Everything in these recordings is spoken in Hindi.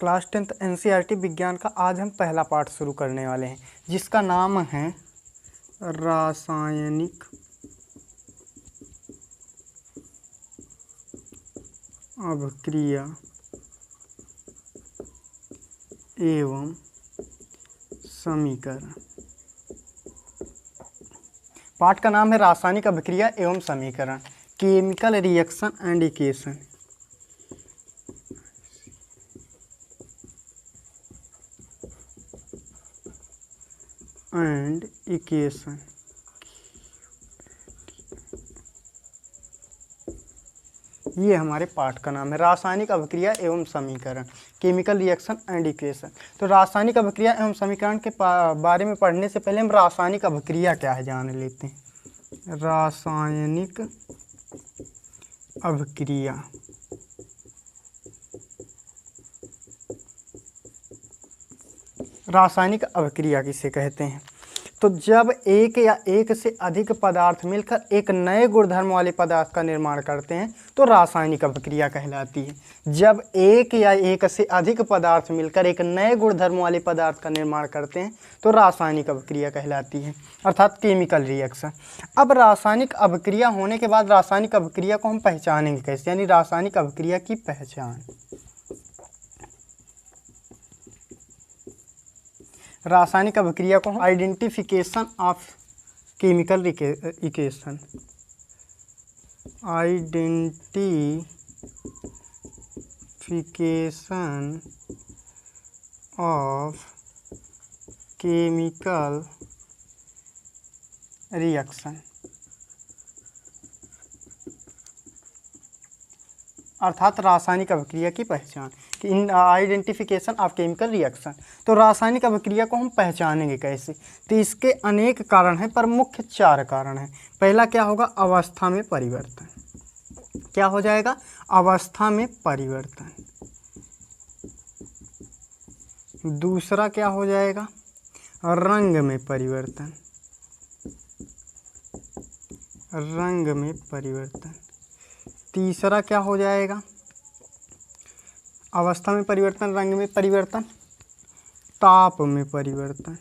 क्लास 10th एनसीईआरटी विज्ञान का आज हम पहला पाठ शुरू करने वाले हैं, जिसका नाम है रासायनिक अभिक्रिया एवं समीकरण। पाठ का नाम है रासायनिक अभिक्रिया एवं समीकरण, केमिकल रिएक्शन एंड इक्वेशन। ये हमारे पाठ का नाम है, रासायनिक अभिक्रिया एवं समीकरण, केमिकल रिएक्शन एंड इक्वेशन। तो रासायनिक अभिक्रिया एवं समीकरण के बारे में पढ़ने से पहले हम रासायनिक अभिक्रिया क्या है जान लेते हैं। रासायनिक अभिक्रिया रासायनिक अभिक्रिया किसे कहते हैं? तो जब एक या एक से अधिक पदार्थ मिलकर एक नए गुणधर्म वाले पदार्थ का निर्माण करते हैं तो रासायनिक अभिक्रिया कहलाती है। जब एक या एक से अधिक पदार्थ मिलकर एक नए गुणधर्म वाले पदार्थ का निर्माण करते हैं तो रासायनिक अभिक्रिया कहलाती है, अर्थात केमिकल रिएक्शन। अब रासायनिक अभिक्रिया होने के बाद रासायनिक अभिक्रिया को हम पहचानेंगे कैसे, यानी रासायनिक अभिक्रिया की पहचान। रासायनिक अभिक्रिया को identification of chemical equation, identification of chemical reaction, अर्थात रासायनिक अभिक्रिया की पहचान, in identification of chemical reaction. तो रासायनिक अभिक्रिया को हम पहचानेंगे कैसे? तो इसके अनेक कारण हैं, पर मुख्य 4 कारण हैं। पहला क्या होगा? अवस्था में परिवर्तन। क्या हो जाएगा? अवस्था में परिवर्तन। दूसरा क्या हो जाएगा? रंग में परिवर्तन। रंग में परिवर्तन। तीसरा क्या हो जाएगा? अवस्था में परिवर्तन, रंग में परिवर्तन, ताप में परिवर्तन।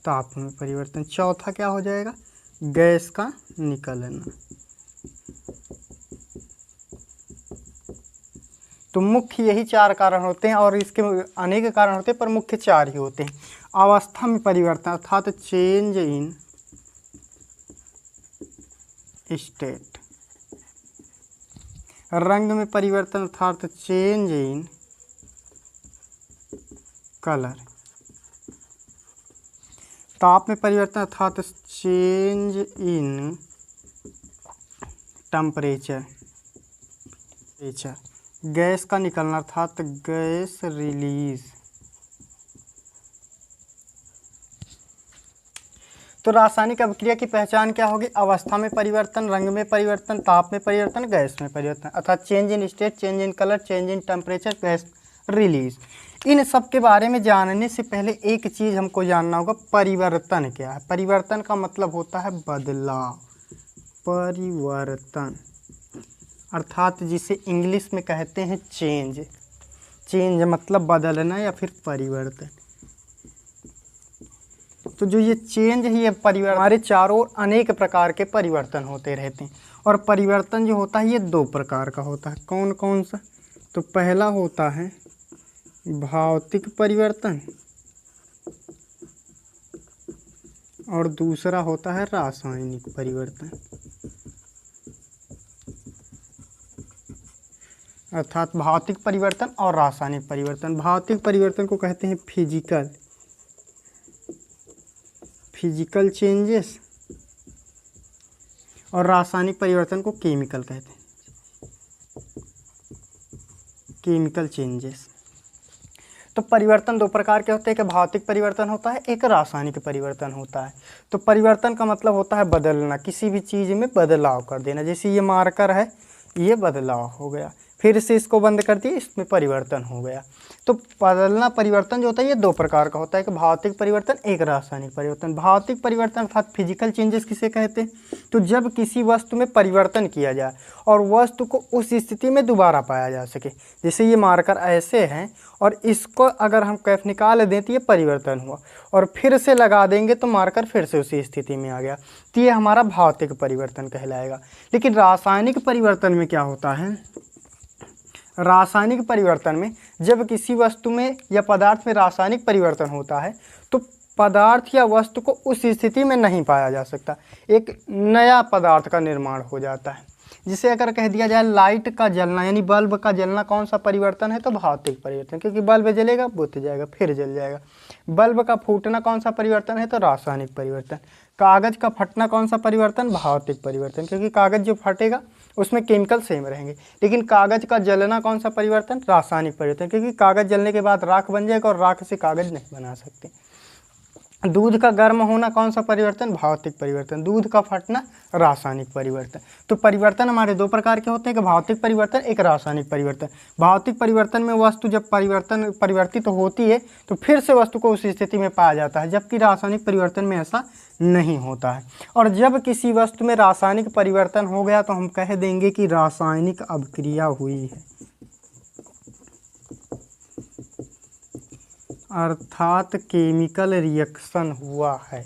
ताप में परिवर्तन। चौथा क्या हो जाएगा? गैस का निकलना। तो मुख्य यही 4 कारण होते हैं, और इसके अनेक कारण होते हैं पर मुख्य 4 ही होते हैं। अवस्था में परिवर्तन अर्थात चेंज इन स्टेट। रंग में परिवर्तन अर्थात चेंज इन कलर। ताप में परिवर्तन अर्थात चेंज इन टेम्परेचर। गैस का निकलना अर्थात गैस रिलीज। तो रासायनिक अभिक्रिया की पहचान क्या होगी? अवस्था में परिवर्तन, रंग में परिवर्तन, ताप में परिवर्तन, गैस में परिवर्तन, अर्थात change in state, change in colour, change in temperature, gas release. इन सब के बारे में जानने से पहले एक चीज़ हमको जानना होगा, परिवर्तन क्या है। परिवर्तन का मतलब होता है बदलाव। परिवर्तन अर्थात जिसे इंग्लिश में कहते हैं चेंज। चेंज मतलब बदलना या फिर परिवर्तन। तो जो ये चेंज है, ये परिवर्तन, हमारे चारों ओर अनेक प्रकार के परिवर्तन होते रहते हैं। और परिवर्तन जो होता है ये 2 प्रकार का होता है। कौन कौन सा? तो पहला होता है भौतिक परिवर्तन और दूसरा होता है रासायनिक परिवर्तन, अर्थात भौतिक परिवर्तन और रासायनिक परिवर्तन। भौतिक परिवर्तन को कहते हैं फिजिकल चेंजेस, और रासायनिक परिवर्तन को केमिकल कहते हैं, केमिकल चेंजेस। तो परिवर्तन 2 प्रकार के होते हैं, एक भौतिक परिवर्तन होता है, एक रासायनिक परिवर्तन होता है। तो परिवर्तन का मतलब होता है बदलना, किसी भी चीज़ में बदलाव कर देना। जैसे ये मार्कर है, ये बदलाव हो गया। फिर से इसको बंद कर दिया, इसमें परिवर्तन हो गया। तो बदलना परिवर्तन जो होता है ये दो प्रकार का होता है, एक भौतिक परिवर्तन, एक रासायनिक परिवर्तन। भौतिक परिवर्तन अर्थात फिजिकल चेंजेस किसे कहते हैं? तो जब किसी वस्तु में परिवर्तन किया जाए और वस्तु को उस स्थिति में दोबारा पाया जा सके। जैसे ये मार्कर ऐसे हैं और इसको अगर हम कैप निकाल दें तो ये परिवर्तन हुआ, और फिर से लगा देंगे तो मार्कर फिर से उसी स्थिति में आ गया, तो ये हमारा भौतिक परिवर्तन कहलाएगा। लेकिन रासायनिक परिवर्तन में क्या होता है? रासायनिक परिवर्तन में जब किसी वस्तु में या पदार्थ में रासायनिक परिवर्तन होता है तो पदार्थ या वस्तु को उस स्थिति में नहीं पाया जा सकता, एक नया पदार्थ का निर्माण हो जाता है। जिसे अगर कह दिया जाए लाइट का जलना यानी बल्ब का जलना कौन सा परिवर्तन है? तो भौतिक परिवर्तन, क्योंकि बल्ब जलेगा बुझ जाएगा फिर जल जाएगा। बल्ब का फूटना कौन सा परिवर्तन है? तो रासायनिक परिवर्तन। कागज़ का फटना कौन सा परिवर्तन? भौतिक परिवर्तन, क्योंकि कागज़ जो फटेगा उसमें केमिकल सेम रहेंगे। लेकिन कागज़ का जलना कौन सा परिवर्तन? रासायनिक परिवर्तन, क्योंकि कागज़ जलने के बाद राख बन जाएगा और राख से कागज़ नहीं बना सकते। दूध का गर्म होना कौन सा परिवर्तन? भौतिक परिवर्तन। दूध का फटना रासायनिक परिवर्तन। तो परिवर्तन हमारे दो प्रकार के होते हैं, एक भौतिक परिवर्तन, एक रासायनिक परिवर्तन। भौतिक परिवर्तन में वस्तु जब परिवर्तित होती है तो फिर से वस्तु को उस स्थिति में पाया जाता है, जबकि रासायनिक परिवर्तन में ऐसा नहीं होता है। और जब किसी वस्तु में रासायनिक परिवर्तन हो गया तो हम कह देंगे कि रासायनिक अभिक्रिया हुई है, अर्थात केमिकल रिएक्शन हुआ है।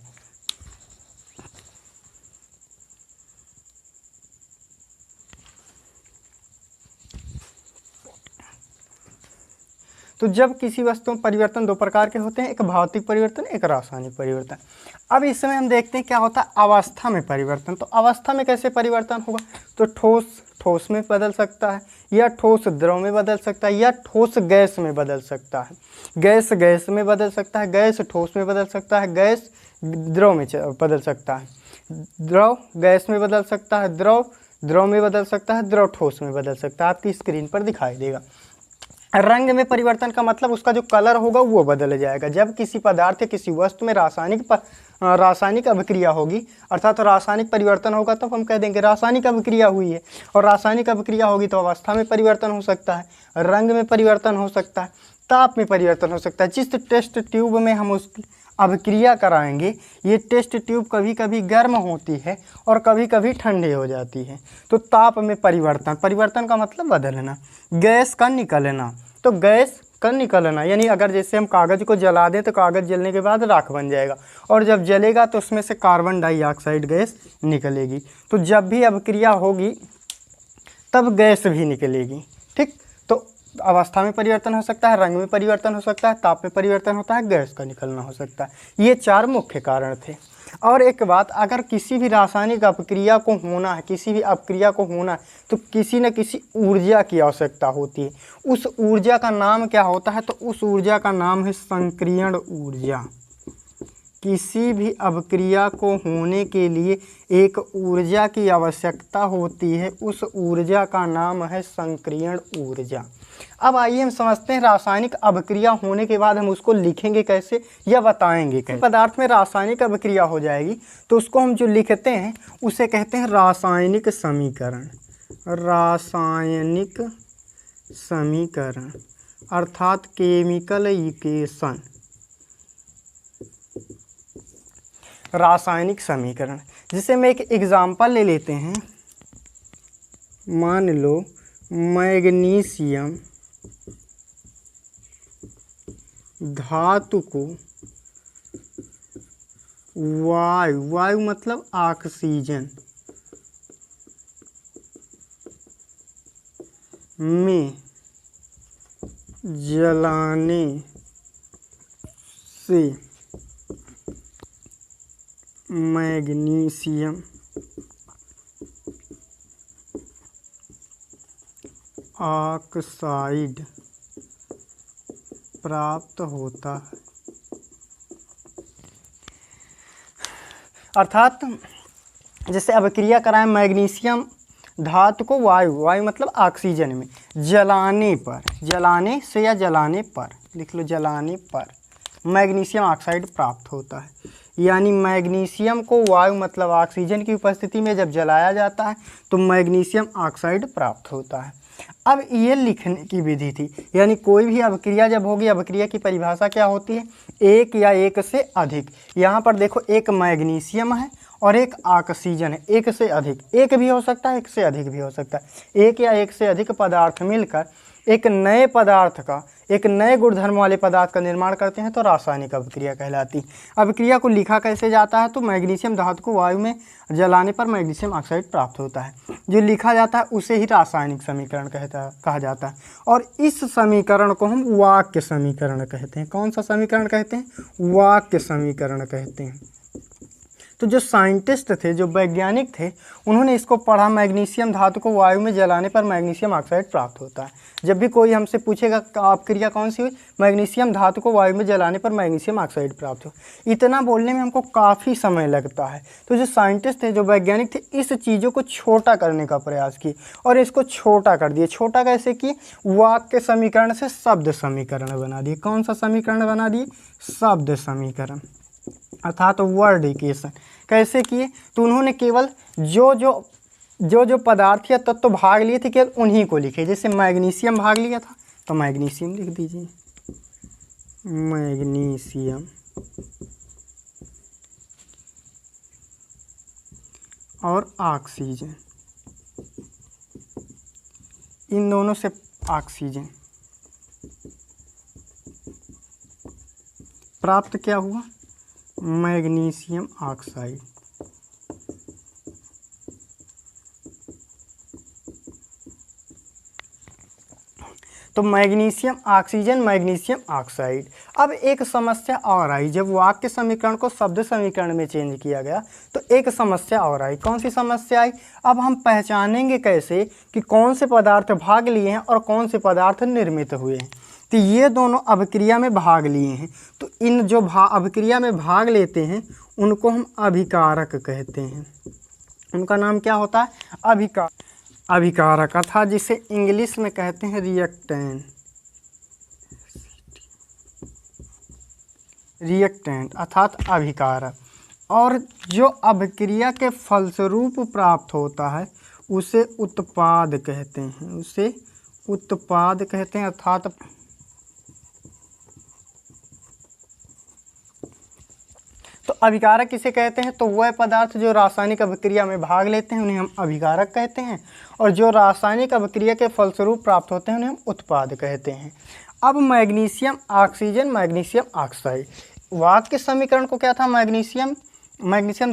तो जब किसी वस्तु में परिवर्तन दो प्रकार के होते हैं, एक भौतिक परिवर्तन, एक रासायनिक परिवर्तन। अब इस समय हम देखते हैं क्या होता है अवस्था में परिवर्तन। तो अवस्था में कैसे परिवर्तन होगा? तो ठोस ठोस में बदल सकता है, या ठोस द्रव में बदल सकता है, या ठोस गैस में बदल सकता है। गैस गैस में बदल सकता है, गैस ठोस में बदल सकता है, गैस द्रव में बदल सकता है, द्रव गैस में बदल सकता है, द्रव द्रव में बदल सकता है, द्रव ठोस में बदल सकता है। आपकी स्क्रीन पर दिखाई देगा। रंग में परिवर्तन का मतलब उसका जो कलर होगा वो बदल जाएगा। जब किसी पदार्थ या किसी वस्तु में रासायनिक अभिक्रिया होगी, अर्थात रासायनिक परिवर्तन होगा, तो हम कह देंगे रासायनिक अभिक्रिया हुई है। और रासायनिक अभिक्रिया होगी तो अवस्था में परिवर्तन हो सकता है, रंग में परिवर्तन हो सकता है, ताप में परिवर्तन हो सकता है। जिस टेस्ट ट्यूब में हम उसकी अभिक्रिया कराएंगे, ये टेस्ट ट्यूब कभी कभी गर्म होती है और कभी कभी ठंडी हो जाती है। तो ताप में परिवर्तन, परिवर्तन का मतलब बदलना। गैस का निकलना, तो गैस का निकलना यानी अगर जैसे हम कागज़ को जला दें तो कागज़ जलने के बाद राख बन जाएगा, और जब जलेगा तो उसमें से कार्बन डाइऑक्साइड गैस निकलेगी। तो जब भी अभिक्रिया होगी तब गैस भी निकलेगी। ठीक, तो अवस्था में परिवर्तन हो सकता है, रंग में परिवर्तन हो सकता है, ताप में परिवर्तन होता है, गैस का निकलना हो सकता है। ये चार मुख्य कारण थे। और एक बात, अगर किसी भी रासायनिक अपक्रिया को होना है, किसी भी अपक्रिया को होना है तो किसी न किसी ऊर्जा की आवश्यकता होती है। उस ऊर्जा का नाम क्या होता है? तो उस ऊर्जा का नाम है संक्रियण ऊर्जा। किसी भी अभिक्रिया को होने के लिए एक ऊर्जा की आवश्यकता होती है, उस ऊर्जा का नाम है संक्रियण ऊर्जा। अब आइए हम समझते हैं रासायनिक अभिक्रिया होने के बाद हम उसको लिखेंगे कैसे या बताएंगे कैसे। पदार्थ में रासायनिक अभिक्रिया हो जाएगी तो उसको हम जो लिखते हैं उसे कहते हैं रासायनिक समीकरण। रासायनिक समीकरण अर्थात केमिकल इक्वेशन। रासायनिक समीकरण, जिसे मैं एक एग्जाम्पल ले लेते हैं। मान लो मैग्नीशियम धातु को वायु मतलब ऑक्सीजन में जलाने से मैग्नीशियम ऑक्साइड प्राप्त होता है। अर्थात जैसे अभिक्रिया कराएं मैग्नीशियम धातु को वायु मतलब ऑक्सीजन में जलाने पर, जलाने से या जलाने पर लिख लो, जलाने पर मैग्नीशियम ऑक्साइड प्राप्त होता है। यानी मैग्नीशियम को वायु मतलब ऑक्सीजन की उपस्थिति में जब जलाया जाता है तो मैग्नीशियम ऑक्साइड प्राप्त होता है। अब ये लिखने की विधि थी, यानी कोई भी अभिक्रिया जब होगी, अभिक्रिया की परिभाषा क्या होती है, एक या एक से अधिक। यहाँ पर देखो एक मैग्नीशियम है और एक ऑक्सीजन है, एक से अधिक, एक भी हो सकता है एक से अधिक भी हो सकता है। एक या एक से अधिक पदार्थ मिलकर एक नए पदार्थ का, एक नए गुणधर्म वाले पदार्थ का निर्माण करते हैं तो रासायनिक अभिक्रिया कहलाती। अभिक्रिया को लिखा कैसे जाता है, तो मैग्नीशियम धातु को वायु में जलाने पर मैग्नीशियम ऑक्साइड प्राप्त होता है। जो लिखा जाता है उसे ही रासायनिक समीकरण कहा जाता है। और इस समीकरण को हम वाक्य समीकरण कहते हैं। कौन सा समीकरण कहते हैं, वाक्य समीकरण कहते हैं। तो जो साइंटिस्ट थे, जो वैज्ञानिक थे, उन्होंने इसको पढ़ा, मैग्नीशियम धातु को वायु में जलाने पर मैग्नीशियम ऑक्साइड प्राप्त होता है। जब भी कोई हमसे पूछेगा अभिक्रिया कौन सी हुई, मैग्नीशियम धातु को वायु में जलाने पर मैग्नीशियम ऑक्साइड प्राप्त हो। इतना बोलने में हमको काफ़ी समय लगता है। तो जो साइंटिस्ट थे, जो वैज्ञानिक थे, इस चीज़ों को छोटा करने का प्रयास किए और इसको छोटा कर दिए। छोटा कैसे किए, वाक्य समीकरण से शब्द समीकरण बना दिए। कौन सा समीकरण बना दिए, शब्द समीकरण, अर्थात वर्ड इक्वेशन। कैसे किए, तो उन्होंने केवल जो पदार्थ या तत्व तो भाग लिए थे केवल उन्हीं को लिखे। जैसे मैग्नीशियम भाग लिया था तो मैग्नीशियम लिख दीजिए, मैग्नीशियम, और ऑक्सीजन, इन दोनों से ऑक्सीजन प्राप्त क्या हुआ, मैग्नीशियम ऑक्साइड। तो मैग्नीशियम ऑक्सीजन, मैग्नीशियम ऑक्साइड। अब एक समस्या और आई, जब वाक्य समीकरण को शब्द समीकरण में चेंज किया गया तो एक समस्या और आई। कौन सी समस्या आई, अब हम पहचानेंगे कैसे कि कौन से पदार्थ भाग लिए हैं और कौन से पदार्थ निर्मित हुए हैं। तो ये दोनों अभिक्रिया में भाग लिए हैं, तो इन जो अभिक्रिया में भाग लेते हैं उनको हम अभिकारक कहते हैं। उनका नाम क्या होता है, अभिकारक, अर्थात जिसे इंग्लिश में कहते हैं रिएक्टेंट, अर्थात अभिकारक। और जो अभिक्रिया के फलस्वरूप प्राप्त होता है उसे उत्पाद कहते हैं, उसे उत्पाद कहते हैं, अर्थात तो अभिकारक किसे कहते हैं, तो वह पदार्थ जो रासायनिक अभिक्रिया में भाग लेते हैं उन्हें हम अभिकारक कहते हैं, और जो रासायनिक अभिक्रिया के फलस्वरूप प्राप्त होते हैं उन्हें हम उत्पाद कहते हैं। अब मैग्नीशियम ऑक्सीजन, मैग्नीशियम ऑक्साइड, वाक्य समीकरण को क्या था, मैग्नीशियम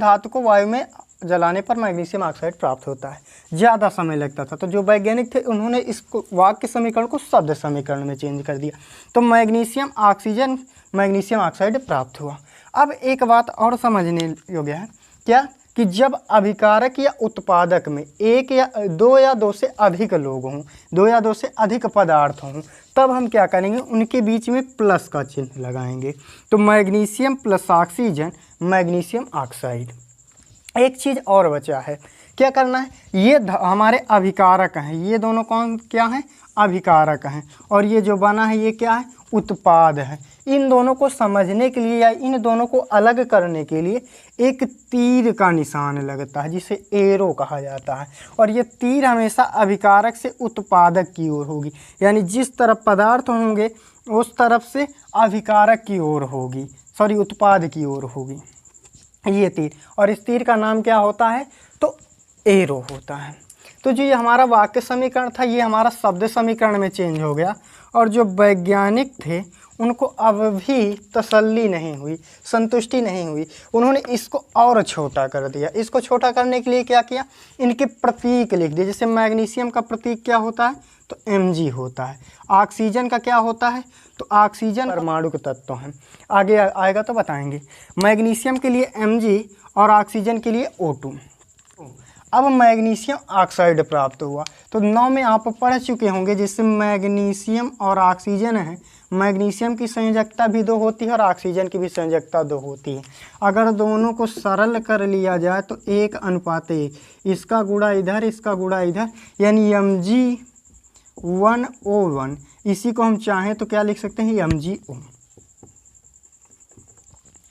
धातु को वायु में जलाने पर मैग्नीशियम ऑक्साइड प्राप्त होता है। ज़्यादा समय लगता था, तो जो वैज्ञानिक थे उन्होंने इसको वाक्य समीकरण को शब्द समीकरण में चेंज कर दिया, तो मैग्नीशियम ऑक्सीजन, मैग्नीशियम ऑक्साइड प्राप्त हुआ। अब एक बात और समझने योग्य है, क्या कि जब अभिकारक या उत्पादक में एक या दो से अधिक लोग हों, दो या दो से अधिक पदार्थ हों, तब हम क्या करेंगे, उनके बीच में प्लस का चिन्ह लगाएंगे। तो magnesium plus oxygen, magnesium oxide. एक चीज़ और बचा है, क्या करना है, ये हमारे अभिकारक हैं, ये दोनों कौन क्या हैं, अभिकारक हैं, और ये जो बना है ये क्या है, उत्पाद है। इन दोनों को समझने के लिए या इन दोनों को अलग करने के लिए एक तीर का निशान लगता है जिसे एरो कहा जाता है, और ये तीर हमेशा अभिकारक से उत्पादक की ओर होगी, यानी जिस तरफ पदार्थ होंगे उस तरफ से अभिकारक की ओर होगी, उत्पाद की ओर होगी ये तीर, और इस तीर का नाम क्या होता है, तो एरो होता है। तो जो ये हमारा वाक्य समीकरण था ये हमारा शब्द समीकरण में चेंज हो गया, और जो वैज्ञानिक थे उनको अब भी तसल्ली नहीं हुई, संतुष्टि नहीं हुई, उन्होंने इसको और छोटा कर दिया। इसको छोटा करने के लिए क्या किया, इनके प्रतीक लिख दिए। जैसे मैग्नीशियम का प्रतीक क्या होता है, तो Mg होता है। ऑक्सीजन का क्या होता है, तो ऑक्सीजन परमाणुक तत्व हैं, आगे आएगा तो बताएंगे। मैग्नीशियम के लिए Mg और ऑक्सीजन के लिए O2। अब मैग्नीशियम ऑक्साइड प्राप्त हुआ, तो 9 में आप पढ़ चुके होंगे, जैसे मैग्नीशियम और ऑक्सीजन है, मैग्नीशियम की संयोजकता भी 2 होती है और ऑक्सीजन की भी संयोजकता 2 होती है। अगर दोनों को सरल कर लिया जाए तो 1:1, इसका गुणा इधर, इसका गुणा इधर, यानी Mg1O1, इसी को हम चाहें तो क्या लिख सकते हैं,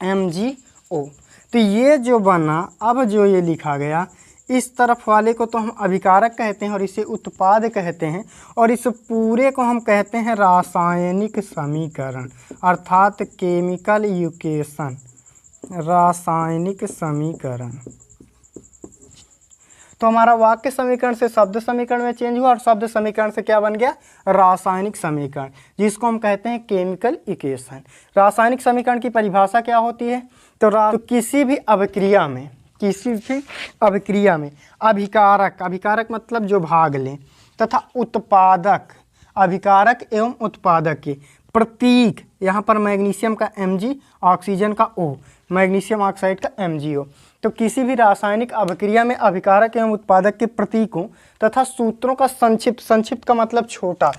MgO। तो ये जो बना, अब जो ये लिखा गया, इस तरफ वाले को तो हम अभिकारक कहते हैं और इसे उत्पाद कहते हैं, और इस पूरे को हम कहते हैं रासायनिक समीकरण, अर्थात केमिकल इक्वेशन, रासायनिक समीकरण। तो हमारा वाक्य समीकरण से शब्द समीकरण में चेंज हुआ और शब्द समीकरण से क्या बन गया, रासायनिक समीकरण, जिसको हम कहते हैं केमिकल इक्वेशन। रासायनिक समीकरण की परिभाषा क्या होती है, तो किसी भी अभिक्रिया में, किसी भी अभिक्रिया में अभिकारक, अभिकारक मतलब जो भाग लें, तथा उत्पादक, अभिकारक एवं उत्पादक के प्रतीक, यहाँ पर मैग्नीशियम का Mg, ऑक्सीजन का O, मैग्नीशियम ऑक्साइड का MgO। तो किसी भी रासायनिक अभिक्रिया में अभिकारक एवं उत्पादक के प्रतीकों तथा सूत्रों का संक्षिप्त, संक्षिप्त का मतलब छोटा,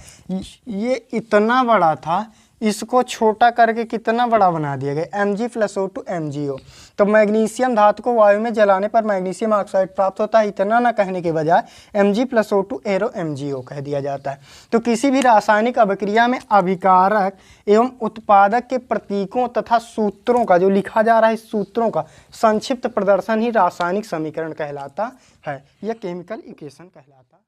ये इतना बड़ा था, इसको छोटा करके कितना बड़ा बना दिया गया, Mg+O2 MgO। तो मैग्नीशियम धातु को वायु में जलाने पर मैग्नीशियम ऑक्साइड प्राप्त होता है, इतना ना कहने के बजाय Mg+O2 एरो MgO कह दिया जाता है। तो किसी भी रासायनिक अभिक्रिया में अभिकारक एवं उत्पादक के प्रतीकों तथा सूत्रों का, जो लिखा जा रहा है इस सूत्रों का संक्षिप्त प्रदर्शन ही रासायनिक समीकरण कहलाता है, यह केमिकल इक्वेशन कहलाता है।